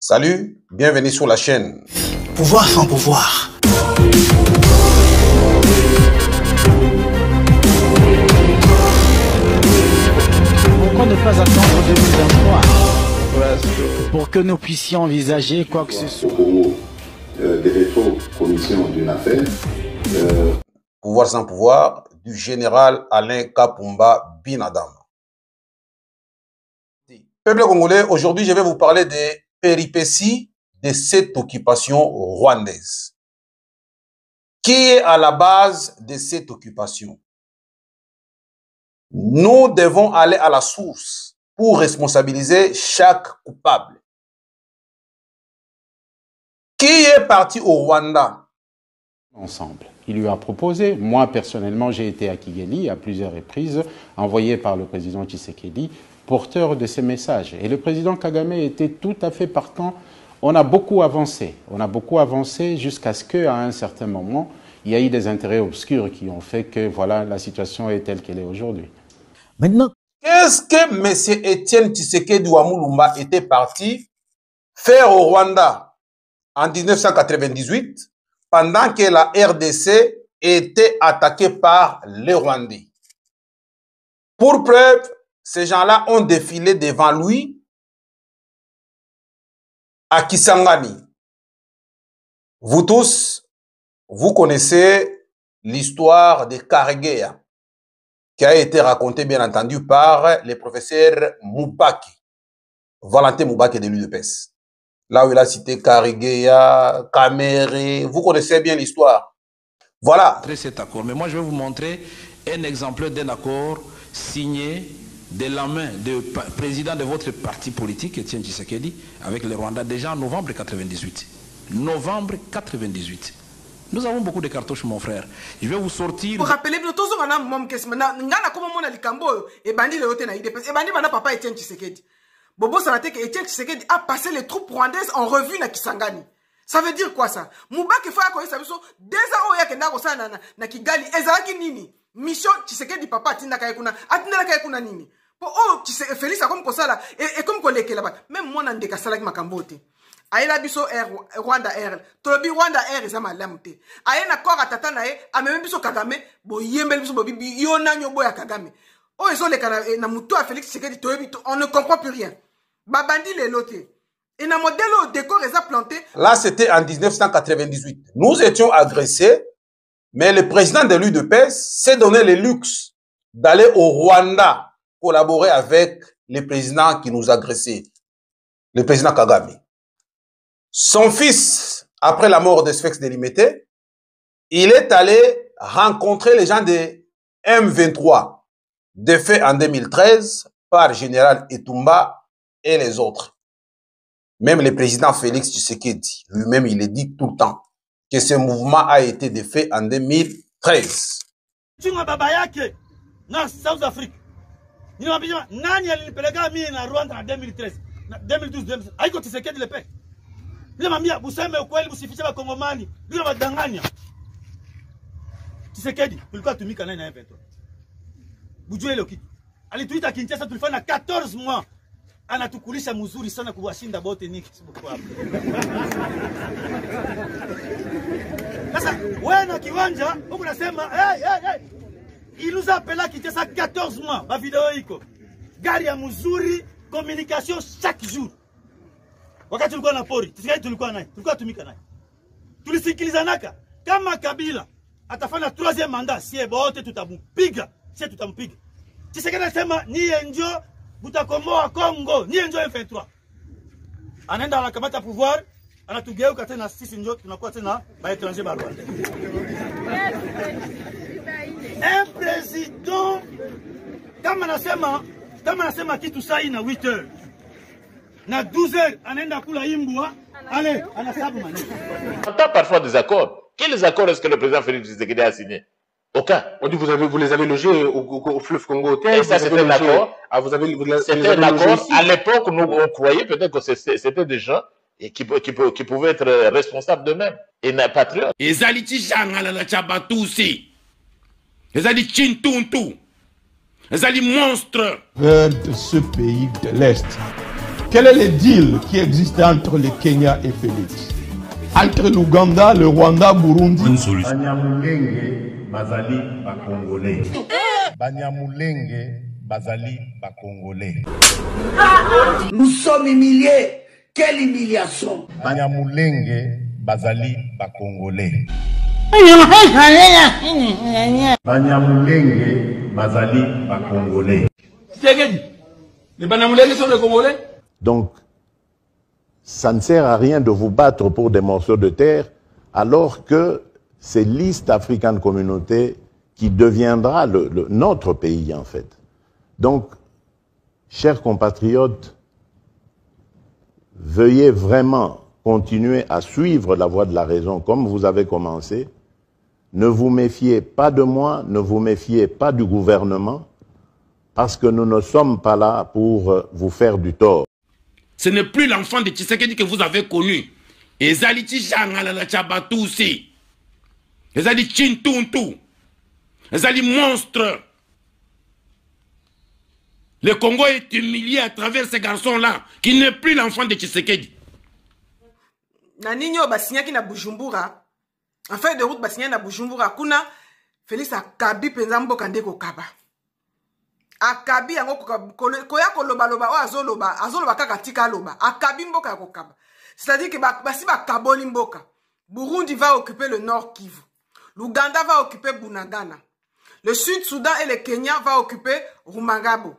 Salut, bienvenue sur la chaîne. Pouvoir sans pouvoir. Pourquoi ne pas attendre 2023 pour que nous puissions envisager quoi que ce soit? Au Congo, des rétro-commissions d'une affaire. Pouvoir sans pouvoir du général Alain Kapumba Binadam. Peuple congolais, aujourd'hui je vais vous parler des péripéties de cette occupation rwandaise. Qui est à la base de cette occupation? Nous devons aller à la source pour responsabiliser chaque coupable. Qui est parti au Rwanda? Ensemble. Il lui a proposé, moi personnellement j'ai été à Kigali à plusieurs reprises, envoyé par le président Tshisekedi, porteur de ces messages. Et le président Kagame était tout à fait partant. On a beaucoup avancé jusqu'à ce qu'à un certain moment, il y a eu des intérêts obscurs qui ont fait que voilà, la situation est telle qu'elle est aujourd'hui. Maintenant, qu'est-ce que M. Étienne Tshisekedi Wamulumba était parti faire au Rwanda en 1998 pendant que la RDC était attaquée par les Rwandais? Pour preuve, ces gens-là ont défilé devant lui à Kisangani. Vous tous, vous connaissez l'histoire de Karegeya qui a été racontée bien entendu par le professeur Moubaki, Valentin Moubaki de l'UDPS. Là où il a cité Karegeya, Kamere, vous connaissez bien l'histoire. Voilà. Cet accord. Mais moi, je vais vous montrer un exemple d'un accord signé de la main du président de votre parti politique, Étienne Tshisekedi, avec le Rwanda, déjà en novembre 98. Novembre 98. Nous avons beaucoup de cartouches, mon frère. Je vais vous sortir... Pour rappeler, nous tous on a mon question. Ngana comme mon alikambo et bandi le hotel na IDPS. Et bandi bana papa Étienne Tshisekedi. Bobo Salate que Étienne Tshisekedi a passé les troupes rwandaises en revue na Kisangani. Ça veut dire quoi ça? Moubaki fa ko ça biso déjà oya kenda ko sana na Kigali ezalaki nini? Mission Tshisekedi papa atinda kay kuna kuna nini? Oh, Félix a comme ça là et comme collègue là-bas. Même moi n'en décassala qui makambote. Aïla biso Air Rwanda Air. Tolobi Rwanda Air ezama lamute. Aïna kor atata na e ameme biso Kagame bo yembel biso bo bibi yona nyobo ya Kagame. Oh ils ont les kana na mutu a Félix Tshisekedi toyebi on ne comprend plus rien. Babandi les lotés. Et na modèle au décor les a planté. Là c'était en 1998. Nous étions agressés, mais le président de l'UDPS s'est donné le luxe d'aller au Rwanda collaborer avec le président qui nous agressait, le président Kagame. Son fils, après la mort de Sfex Délimité, il est allé rencontrer les gens de M23, défaits en 2013 par Général Etumba et les autres. Même le président Félix Tshisekedi, lui-même, il est dit tout le temps que ce mouvement a été défait en 2013. South Africa. Nani alinipeleka mimi na Rwanda na 2013 na 2012 haiko Tshisekedi le peke. Bila mambia buseme ukweli msifiche bakongomani bila madanganya. Tshisekedi tulikuwa tumika naye na M23. Bujue ile kitu. Alituita Kinshasa tulifanya 14 mois. Anatukulisha mzuri sana kuwashinda bote niki sibuko hapo. Sasa wewe na kiwanja huko unasema hey. Il nous a appelé à Kinshasa 14 mois. Ma vidéo iko. Gari ya mzuri, communication chaque jour. Wakati tulikuwa na pori, tulikuwa naye, tulikuwa tumika naye. Tulisikilizanaka kama Kabila atafanya 3e mandat, sie bote tutamupiga, sie tutampiga. Tshisekedi anasema niye ndio mutakomboa Kongo, niye ndio M23. Anaenda anakamata pouvoir, anatugeuka tena sisi ndio tunakuwa tena ba étranger ba Rwanda. Un président, kama nasema kitu sai na 8 heures. Na 12 heures, anaenda kula imbwa. Allez, anasabu mani. On entend parfois des accords. Quels accords est-ce que le président Félix Tshisekedi a signé? Aucun. On dit vous les avez logés au fleuve Congo. Et ça c'était un accord. C'était un accord. À l'époque, nous on croyait peut-être que c'était des gens qui pouvaient être responsables d'eux-mêmes. Et patriotes. Les aliti jangala na chabatusi. Les ali Chintuntu. Les ali monstres. De ce pays de l'Est. Quel est le deal qui existe entre le Kenya et Félix? Entre l'Ouganda, le Rwanda, Burundi? Banyamulenge bazali ba Congolais. Banyamulenge bazali ba Congolais. Nous sommes humiliés. Quelle humiliation! Banyamulenge bazali ba Congolais. Banyamulenge bazali ba Congolais. Les Banyamulenge sont les Congolais? Donc, ça ne sert à rien de vous battre pour des morceaux de terre, alors que c'est l'East African Communauté qui deviendra notre pays, en fait. Donc, chers compatriotes, veuillez vraiment continuer à suivre la voie de la raison comme vous avez commencé. Ne vous méfiez pas de moi, ne vous méfiez pas du gouvernement, parce que nous ne sommes pas là pour vous faire du tort. Ce n'est plus l'enfant de Tshisekedi que vous avez connu. Ezali Tijangala na Tchabatoussi. Ezali Chintuntu. Ezali monstre. Le Congo est humilié à travers ces garçons-là, qui n'est plus l'enfant de Tshisekedi. Naninyo basinyaki na Bujumbura. En fait de route basinyaki na Bujumbura. Kuna Félix akabi penza mboka ndeko kaba. Akabi yango koya koloba loba o azoloba kaka tika loba. Akabi mboka ya kokaba. C'est-à-dire que basi bakaboli mboka. Burundi va occuper le Nord Kivu. L'Ouganda va occuper Bunagana. Le Sud-Soudan et le Kenya va occuper Rumangabo.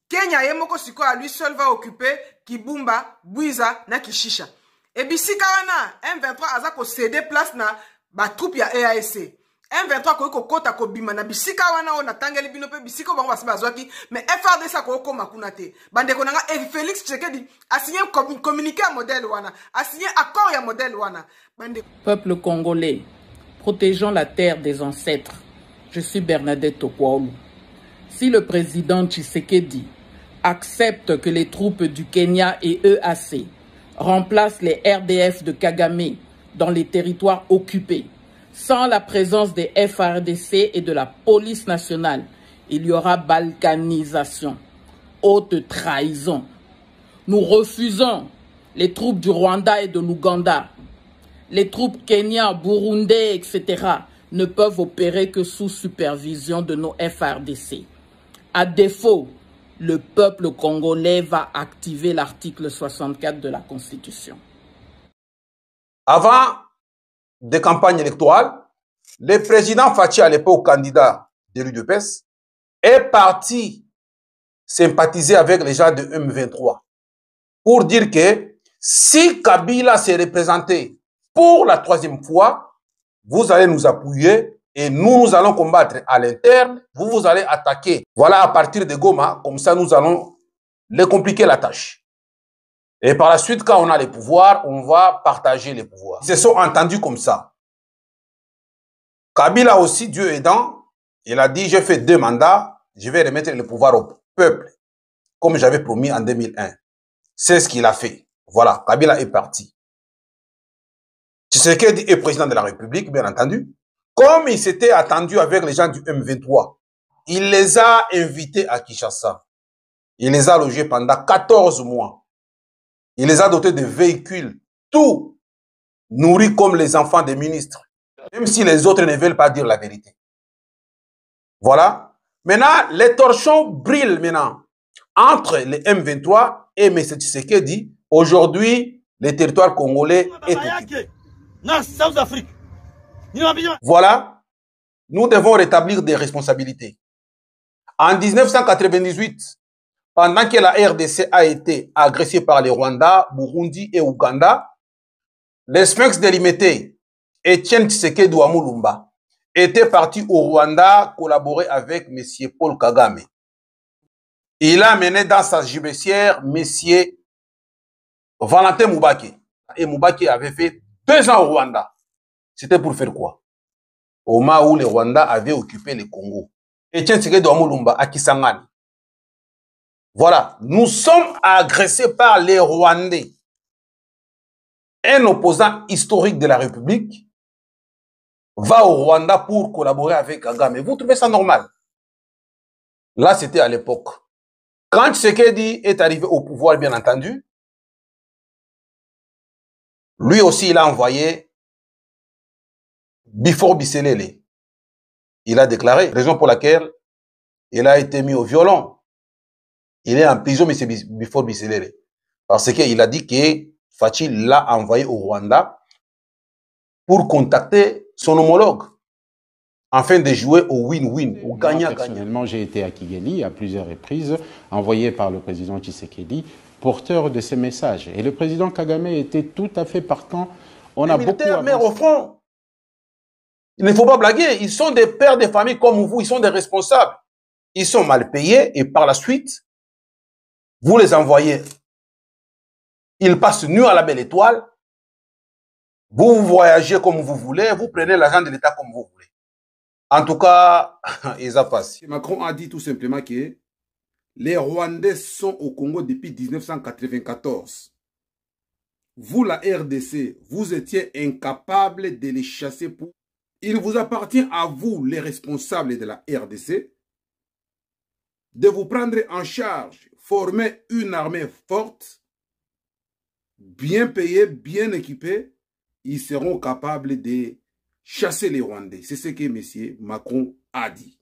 Kenya yemoko siko à lui seul va occuper Kibumba, Bwiza na Kishisha. Et bisika wana M23 azako céder place na ba troupe ya EAC. M23 ko kota ko bima na bisika wana ona tangeli bino pe bisika bango basi bazwaki mais FRDC ko koma kuna te. Bande ko nanga Félix Tshisekedi a signé communiqué à modèle wana, a signé accord ya modèle wana. Bande Peuple congolais, protégeons la terre des ancêtres. Je suis Bernadette Okwaolu. Si le président Tshisekedi accepte que les troupes du Kenya et EAC remplacent les RDF de Kagame dans les territoires occupés, sans la présence des FARDC et de la police nationale, il y aura balkanisation, haute trahison. Nous refusons les troupes du Rwanda et de l'Ouganda. Les troupes kenyans, burundais, etc. ne peuvent opérer que sous supervision de nos FARDC. À défaut, le peuple congolais va activer l'article 64 de la Constitution. Avant des campagnes électorales, le président Fachi, à l'époque candidat de l'UDPS, est parti sympathiser avec les gens de M23 pour dire que si Kabila s'est représenté pour la 3e fois, vous allez nous appuyer et nous allons combattre à l'interne, vous allez attaquer. Voilà, à partir de Goma, comme ça nous allons les compliquer la tâche. Et par la suite, quand on a les pouvoirs, on va partager les pouvoirs. Ils se sont entendus comme ça. Kabila aussi, Dieu aidant, il a dit, j'ai fait 2 mandats, je vais remettre le pouvoir au peuple, comme j'avais promis en 2001. C'est ce qu'il a fait. Voilà, Kabila est parti. Tshisekedi est président de la République, bien entendu. Comme il s'était attendu avec les gens du M23, il les a invités à Kinshasa. Il les a logés pendant 14 mois. Il les a dotés de véhicules, tout nourris comme les enfants des ministres, même si les autres ne veulent pas dire la vérité. Voilà. Maintenant, les torchons brillent maintenant entre les M23 et M. Tshisekedi. Aujourd'hui, le territoire congolais est occupé. Voilà. Nous devons rétablir des responsabilités. En 1998, pendant que la RDC a été agressée par les Rwandais, Burundi et Ouganda, les Sphinx délimités, Etienne Tshisekedi Mulumba, était parti au Rwanda collaborer avec M. Paul Kagame. Il a mené dans sa gibecière M. Valentin Moubaki. Et Moubaki avait fait 2 ans au Rwanda. C'était pour faire quoi? Au moment où les Rwandais avaient occupé le Congo. Etienne Tshisekedi Mulumba à Kisangani. Voilà, nous sommes agressés par les Rwandais. Un opposant historique de la République va au Rwanda pour collaborer avec Kagame. Vous trouvez ça normal? Là, c'était à l'époque. Quand Tshisekedi est arrivé au pouvoir, bien entendu, lui aussi, il a envoyé Bifor Biselele. Il a déclaré, raison pour laquelle il a été mis au violon. Il est en prison, M. Bifor Biselele. Parce qu'il a dit que Fachi l'a envoyé au Rwanda pour contacter son homologue, afin de jouer au win-win, au gagnant-gagnant. Personnellement, j'ai été à Kigali à plusieurs reprises, envoyé par le président Tshisekedi, porteur de ces messages. Et le président Kagame était tout à fait partant. On a beaucoup avancé. Mais au fond, il ne faut pas blaguer. Ils sont des pères de famille comme vous, ils sont des responsables. Ils sont mal payés et par la suite, vous les envoyez. Ils passent nu à la belle étoile. Vous voyagez comme vous voulez, vous prenez l'argent de l'État comme vous voulez. En tout cas, ils ont passé. Macron a dit tout simplement que les Rwandais sont au Congo depuis 1994. Vous, la RDC, vous étiez incapable de les chasser pour... Il vous appartient à vous, les responsables de la RDC, de vous prendre en charge, former une armée forte, bien payée, bien équipée. Ils seront capables de chasser les Rwandais. C'est ce que M. Macron a dit.